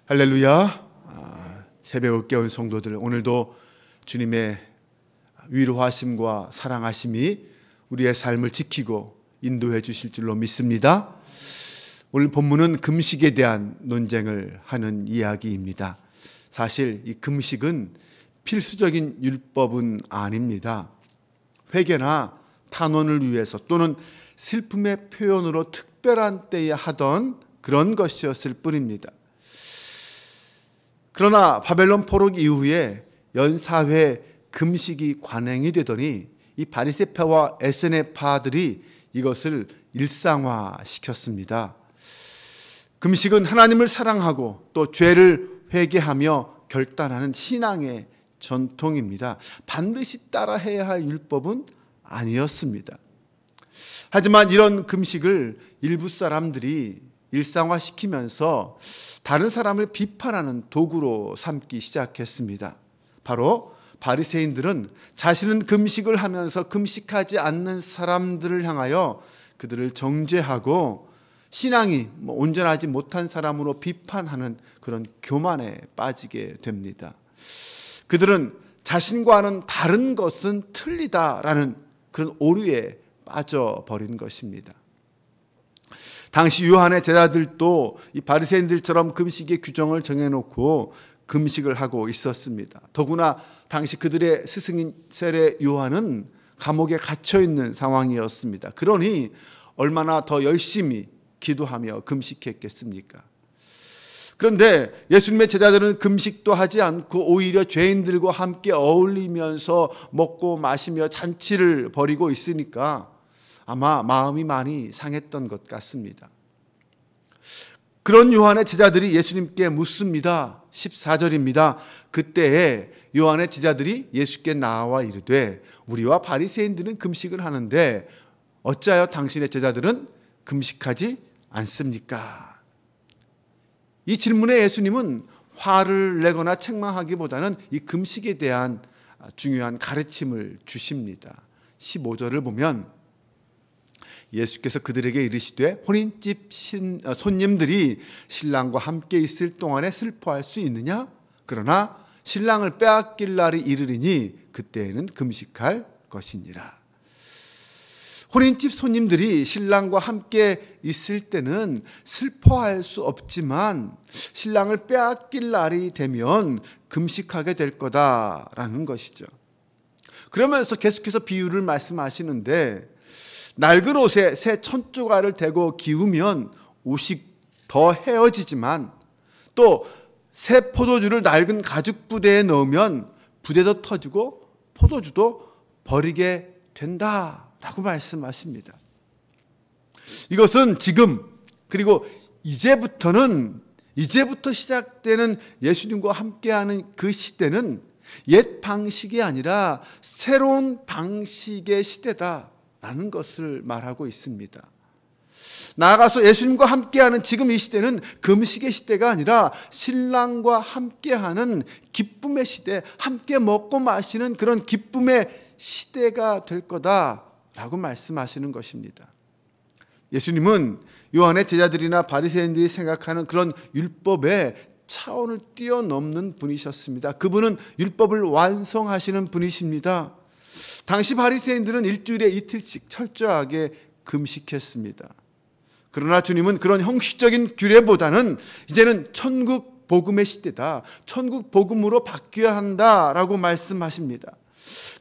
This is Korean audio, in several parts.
할렐루야. 새벽을 깨운 성도들, 오늘도 주님의 위로하심과 사랑하심이 우리의 삶을 지키고 인도해 주실 줄로 믿습니다. 오늘 본문은 금식에 대한 논쟁을 하는 이야기입니다. 사실 이 금식은 필수적인 율법은 아닙니다. 회개나 탄원을 위해서 또는 슬픔의 표현으로 특별한 때에 하던 그런 것이었을 뿐입니다. 그러나 바벨론 포로 이후에 연사회 금식이 관행이 되더니 이 바리새파와 에세네파들이 이것을 일상화시켰습니다. 금식은 하나님을 사랑하고 또 죄를 회개하며 결단하는 신앙의 전통입니다. 반드시 따라해야 할 율법은 아니었습니다. 하지만 이런 금식을 일부 사람들이 일상화시키면서 다른 사람을 비판하는 도구로 삼기 시작했습니다. 바로 바리새인들은 자신은 금식을 하면서 금식하지 않는 사람들을 향하여 그들을 정죄하고 신앙이 온전하지 못한 사람으로 비판하는 그런 교만에 빠지게 됩니다. 그들은 자신과는 다른 것은 틀리다라는 그런 오류에 빠져버린 것입니다. 당시 요한의 제자들도 이 바리새인들처럼 금식의 규정을 정해놓고 금식을 하고 있었습니다. 더구나 당시 그들의 스승인 세례 요한은 감옥에 갇혀 있는 상황이었습니다. 그러니 얼마나 더 열심히 기도하며 금식했겠습니까? 그런데 예수님의 제자들은 금식도 하지 않고 오히려 죄인들과 함께 어울리면서 먹고 마시며 잔치를 벌이고 있으니까 아마 마음이 많이 상했던 것 같습니다. 그런 요한의 제자들이 예수님께 묻습니다. 14절입니다. 그때에 요한의 제자들이 예수께 나와 이르되 우리와 바리새인들은 금식을 하는데 어찌하여 당신의 제자들은 금식하지 않습니까? 이 질문에 예수님은 화를 내거나 책망하기보다는 이 금식에 대한 중요한 가르침을 주십니다. 15절을 보면 예수께서 그들에게 이르시되 혼인집 손님들이 신랑과 함께 있을 동안에 슬퍼할 수 있느냐? 그러나 신랑을 빼앗길 날이 이르리니 그때에는 금식할 것이니라. 혼인집 손님들이 신랑과 함께 있을 때는 슬퍼할 수 없지만 신랑을 빼앗길 날이 되면 금식하게 될 거다라는 것이죠. 그러면서 계속해서 비유를 말씀하시는데 낡은 옷에 새 천조각을 대고 기우면 옷이 더 헤어지지만 또 새 포도주를 낡은 가죽 부대에 넣으면 부대도 터지고 포도주도 버리게 된다라고 말씀하십니다. 이것은 지금 그리고 이제부터 시작되는 예수님과 함께하는 그 시대는 옛 방식이 아니라 새로운 방식의 시대다라는 것을 말하고 있습니다. 나아가서 예수님과 함께하는 지금 이 시대는 금식의 시대가 아니라 신랑과 함께하는 기쁨의 시대, 함께 먹고 마시는 그런 기쁨의 시대가 될 거다라고 말씀하시는 것입니다. 예수님은 요한의 제자들이나 바리새인들이 생각하는 그런 율법의 차원을 뛰어넘는 분이셨습니다. 그분은 율법을 완성하시는 분이십니다. 당시 바리새인들은 일주일에 이틀씩 철저하게 금식했습니다. 그러나 주님은 그런 형식적인 규례보다는 이제는 천국 복음의 시대다, 천국 복음으로 바뀌어야 한다라고 말씀하십니다.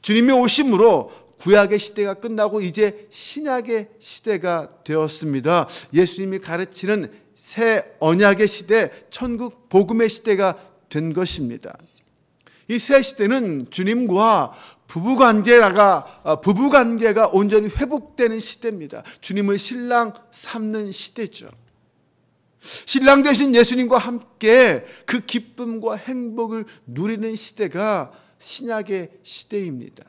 주님이 오심으로 구약의 시대가 끝나고 이제 신약의 시대가 되었습니다. 예수님이 가르치는 새 언약의 시대, 천국 복음의 시대가 된 것입니다. 이 새 시대는 주님과 부부관계가 온전히 회복되는 시대입니다. 주님을 신랑 삼는 시대죠. 신랑 되신 예수님과 함께 그 기쁨과 행복을 누리는 시대가 신약의 시대입니다.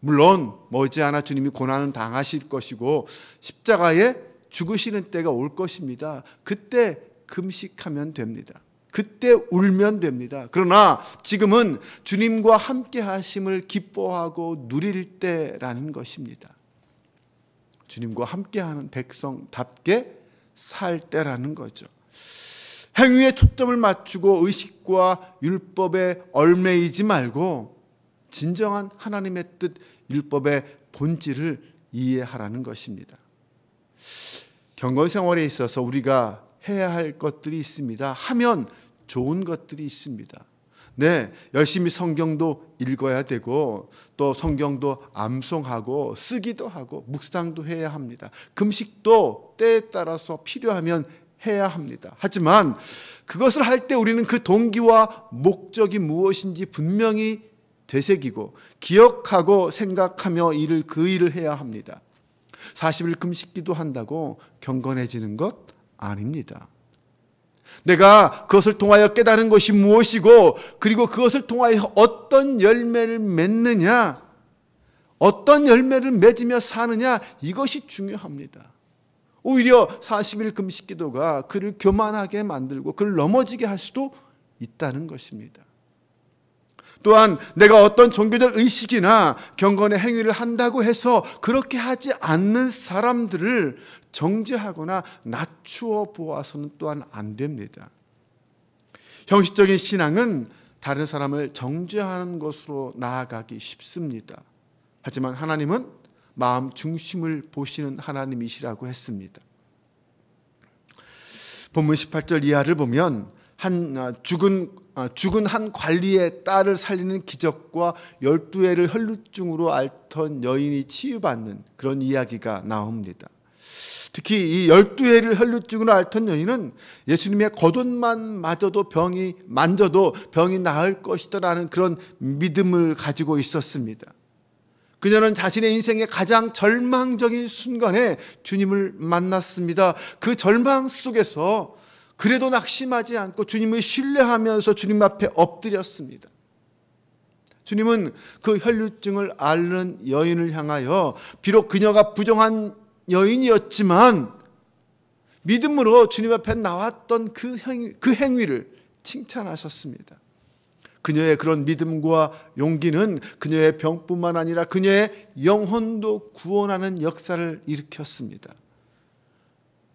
물론 머지않아 주님이 고난을 당하실 것이고 십자가에 죽으시는 때가 올 것입니다. 그때 금식하면 됩니다. 그때 울면 됩니다. 그러나 지금은 주님과 함께 하심을 기뻐하고 누릴 때라는 것입니다. 주님과 함께하는 백성답게 살 때라는 거죠. 행위에 초점을 맞추고 의식과 율법에 얽매이지 말고 진정한 하나님의 뜻, 율법의 본질을 이해하라는 것입니다. 경건 생활에 있어서 우리가 해야 할 것들이 있습니다. 하면 좋은 것들이 있습니다. 네, 열심히 성경도 읽어야 되고 또 성경도 암송하고 쓰기도 하고 묵상도 해야 합니다. 금식도 때에 따라서 필요하면 해야 합니다. 하지만 그것을 할 때 우리는 그 동기와 목적이 무엇인지 분명히 되새기고 기억하고 생각하며 그 일을 해야 합니다. 40일 금식기도 한다고 경건해지는 것 아닙니다. 내가 그것을 통하여 깨달은 것이 무엇이고 그리고 그것을 통하여 어떤 열매를 맺느냐, 어떤 열매를 맺으며 사느냐, 이것이 중요합니다. 오히려 40일 금식기도가 그를 교만하게 만들고 그를 넘어지게 할 수도 있다는 것입니다. 또한 내가 어떤 종교적 의식이나 경건의 행위를 한다고 해서 그렇게 하지 않는 사람들을 정죄하거나 낮추어 보아서는 또한 안 됩니다. 형식적인 신앙은 다른 사람을 정죄하는 것으로 나아가기 쉽습니다. 하지만 하나님은 마음 중심을 보시는 하나님이시라고 했습니다. 본문 18절 이하를 보면 죽은 한 관리의 딸을 살리는 기적과 12해를 혈루증으로 앓던 여인이 치유받는 그런 이야기가 나옵니다. 특히 이 12해를 혈루증으로 앓던 여인은 예수님의 겉옷만 만져도 병이 나을 것이다라는 그런 믿음을 가지고 있었습니다. 그녀는 자신의 인생의 가장 절망적인 순간에 주님을 만났습니다. 그 절망 속에서 그래도 낙심하지 않고 주님을 신뢰하면서 주님 앞에 엎드렸습니다. 주님은 그 혈루증을 앓는 여인을 향하여 비록 그녀가 부정한 여인이었지만 믿음으로 주님 앞에 나왔던 그 행위를 칭찬하셨습니다. 그녀의 그런 믿음과 용기는 그녀의 병뿐만 아니라 그녀의 영혼도 구원하는 역사를 일으켰습니다.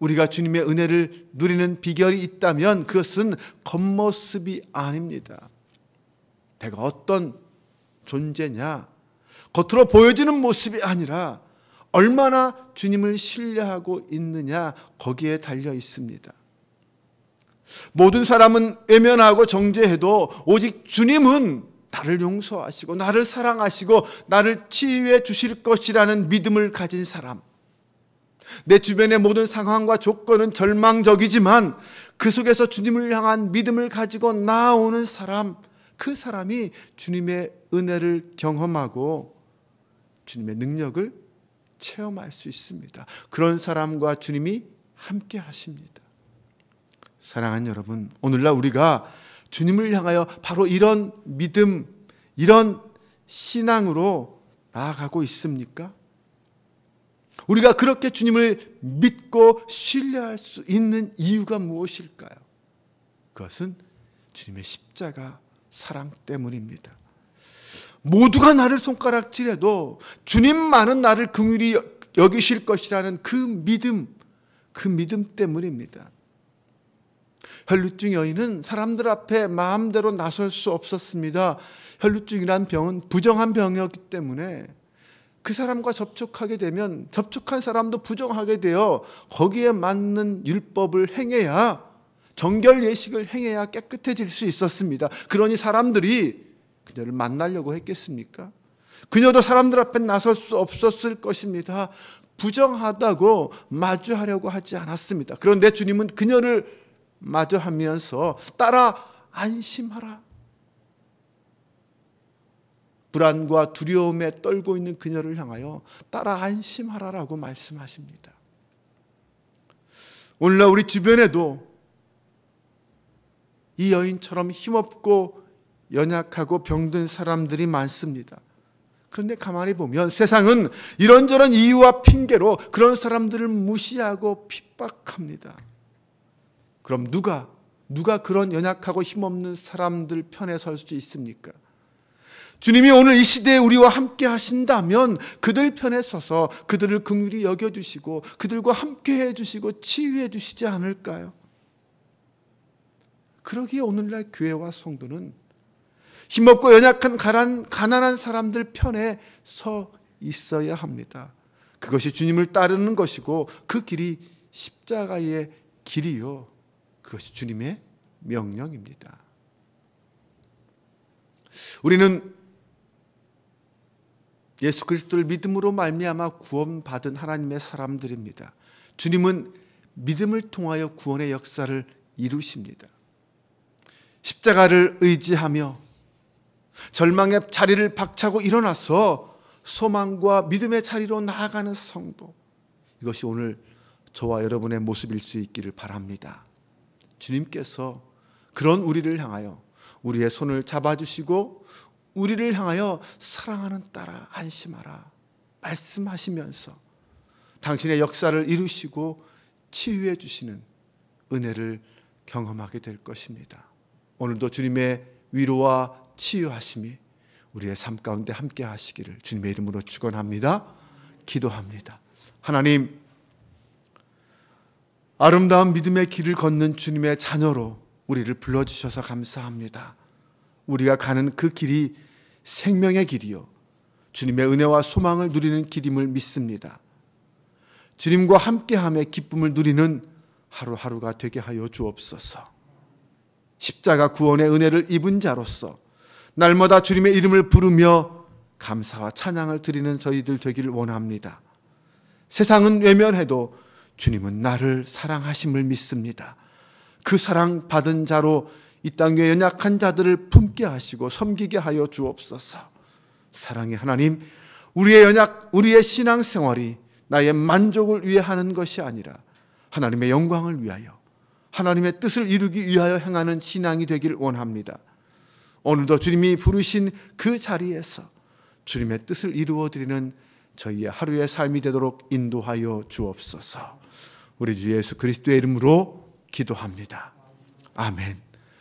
우리가 주님의 은혜를 누리는 비결이 있다면 그것은 겉모습이 아닙니다. 내가 어떤 존재냐, 겉으로 보여지는 모습이 아니라 얼마나 주님을 신뢰하고 있느냐, 거기에 달려 있습니다. 모든 사람은 외면하고 정죄해도 오직 주님은 나를 용서하시고 나를 사랑하시고 나를 치유해 주실 것이라는 믿음을 가진 사람, 내 주변의 모든 상황과 조건은 절망적이지만 그 속에서 주님을 향한 믿음을 가지고 나아오는 사람, 그 사람이 주님의 은혜를 경험하고 주님의 능력을 체험할 수 있습니다. 그런 사람과 주님이 함께 하십니다. 사랑하는 여러분, 오늘날 우리가 주님을 향하여 바로 이런 믿음, 이런 신앙으로 나아가고 있습니까? 우리가 그렇게 주님을 믿고 신뢰할 수 있는 이유가 무엇일까요? 그것은 주님의 십자가 사랑 때문입니다. 모두가 나를 손가락질해도 주님만은 나를 긍휼히 여기실 것이라는 그 믿음 때문입니다. 혈루증 여인은 사람들 앞에 마음대로 나설 수 없었습니다. 혈루증이란 병은 부정한 병이었기 때문에 그 사람과 접촉하게 되면 접촉한 사람도 부정하게 되어 거기에 맞는 율법을 행해야, 정결 예식을 행해야 깨끗해질 수 있었습니다. 그러니 사람들이 그녀를 만나려고 했겠습니까? 그녀도 사람들 앞에 나설 수 없었을 것입니다. 부정하다고 마주하려고 하지 않았습니다. 그런데 주님은 그녀를 마주하면서 따라 안심하라, 불안과 두려움에 떨고 있는 그녀를 향하여 따라 안심하라라고 말씀하십니다. 오늘날 우리 주변에도 이 여인처럼 힘없고 연약하고 병든 사람들이 많습니다. 그런데 가만히 보면 세상은 이런저런 이유와 핑계로 그런 사람들을 무시하고 핍박합니다. 그럼 누가 그런 연약하고 힘없는 사람들 편에 설 수 있습니까? 주님이 오늘 이 시대에 우리와 함께 하신다면 그들 편에 서서 그들을 긍휼히 여겨주시고 그들과 함께 해주시고 치유해 주시지 않을까요? 그러기에 오늘날 교회와 성도는 힘없고 연약한 가난한 사람들 편에 서 있어야 합니다. 그것이 주님을 따르는 것이고 그 길이 십자가의 길이요, 그것이 주님의 명령입니다. 우리는 예수 그리스도를 믿음으로 말미암아 구원받은 하나님의 사람들입니다. 주님은 믿음을 통하여 구원의 역사를 이루십니다. 십자가를 의지하며 절망의 자리를 박차고 일어나서 소망과 믿음의 자리로 나아가는 성도, 이것이 오늘 저와 여러분의 모습일 수 있기를 바랍니다. 주님께서 그런 우리를 향하여 우리의 손을 잡아주시고 우리를 향하여 사랑하는 딸아 안심하라 말씀하시면서 당신의 역사를 이루시고 치유해 주시는 은혜를 경험하게 될 것입니다. 오늘도 주님의 위로와 치유하심이 우리의 삶 가운데 함께 하시기를 주님의 이름으로 축원합니다. 기도합니다. 하나님, 아름다운 믿음의 길을 걷는 주님의 자녀로 우리를 불러주셔서 감사합니다. 우리가 가는 그 길이 생명의 길이요, 주님의 은혜와 소망을 누리는 길임을 믿습니다. 주님과 함께함의 기쁨을 누리는 하루하루가 되게 하여 주옵소서. 십자가 구원의 은혜를 입은 자로서 날마다 주님의 이름을 부르며 감사와 찬양을 드리는 저희들 되기를 원합니다. 세상은 외면해도 주님은 나를 사랑하심을 믿습니다. 그 사랑 받은 자로 이 땅 위에 연약한 자들을 품게 하시고 섬기게 하여 주옵소서. 사랑의 하나님, 우리의 신앙생활이 나의 만족을 위해 하는 것이 아니라 하나님의 영광을 위하여, 하나님의 뜻을 이루기 위하여 행하는 신앙이 되길 원합니다. 오늘도 주님이 부르신 그 자리에서 주님의 뜻을 이루어드리는 저희의 하루의 삶이 되도록 인도하여 주옵소서. 우리 주 예수 그리스도의 이름으로 기도합니다. 아멘.